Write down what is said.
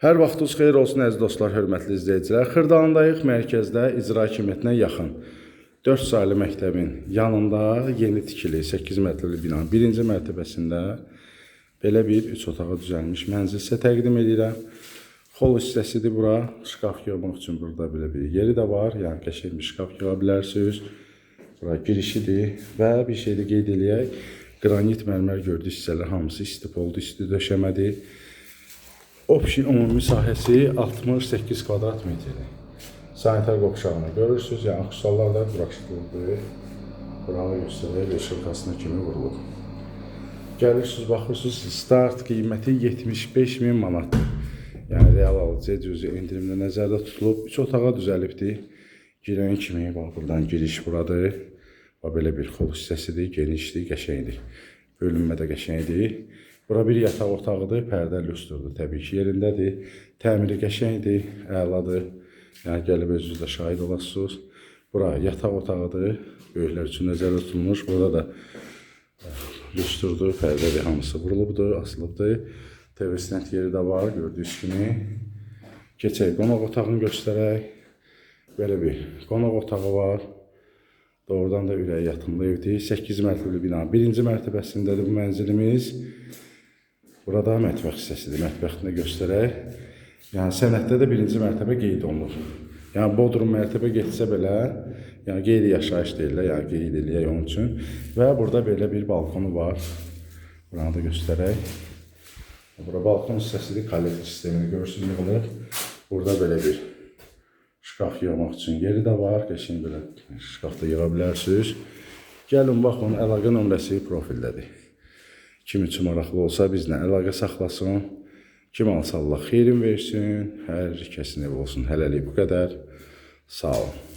Hər vaxtınız xeyir olsun əziz dostlar, hörmətli izləyicilər. Xırdalandayıq mərkəzdə icra hakimiyyətinə yaxın 4 saylı məktəbin yanında yeni tikili 8 mərtəbəli binanın birinci mərtəbəsində belə bir 3 otağa düzəlmiş mənzil sizə təqdim edirəm. Hol hissəsidir bura. Şkaf yığmaq üçün burada belə bir yeri də var. Yəni qəşəng bir şkaf yığa bilərsiniz. Bura girişidir və bir şey də qeyd eləyək. Qranit mərmər gördüyünüz hissələr hamısı istipoldu, isti döşəmədir. Opşin ümumi sahəsi 68 kvadrat metrdir. Sanitar qovşağını görürsünüz, yəni xüsusallar da buraxışdırıldı. Buranı göstərək, şırxasına kimi vurulub. Gəlirsiniz, baxırsınız, start qiyməti 75.000 manatdır. Yəni real alıcı cüzi endirimdə nəzərdə tutulub. 3 otağa düzəlibdir. Girən kimi, bax, buradan giriş buradır. Bax, belə bir xol hissəsidir, genişdir, qəşəngdir. Bölünmə də qəşəngdir. Bura bir yataq otağıdır, pərdə lüstrdur, təbii ki yerindədir. Təmiri qəşəngdir, əladır. Yəni gəlib özünüz də şahid olasınız. Bura yataq otağıdır, böyüklər üçün nəzərdə tutulmuş. Burada da lüstrdur, pərdədir, hamısı vurulubdur, asılıbdır. TV sinət yeri də var, gördüyünüz kimi. Keçək, qonaq otağını göstərək. Belə bir qonaq otağı var. Doğrudan da ürək yatımlı evdir. 8 mərtəbəli bina. Birinci mərtəbəsindədir bu mənzilimiz. Burada mətbəx hissəsidir. Mətbəxini göstərək. Yəni sənəddə də birinci mərtəbə qeyd olunur. Yəni bodrum mərtəbə getsə belə, yəni qeyri-yaşayış deyirlər, yəni qeyd eləyək onun üçün. Və burada belə bir balkonu var. Buranı da göstərək. Bura balkon hissəsidir. Kollektor sistemini görürsünüz yığılır. Burada belə bir şkaf yığmaq üçün yeri də var. Qəşəng belə şkafda yığa bilərsiniz. Gəlin baxın, əlaqə nömrəsi profildədir. Kim üçün maraqlı olsa bizlə əlaqə saxlasın. Kim alsa Allah xeyrin versin. Hər kəsin ev olsun. Hələlik bu qədər. Sağ olun.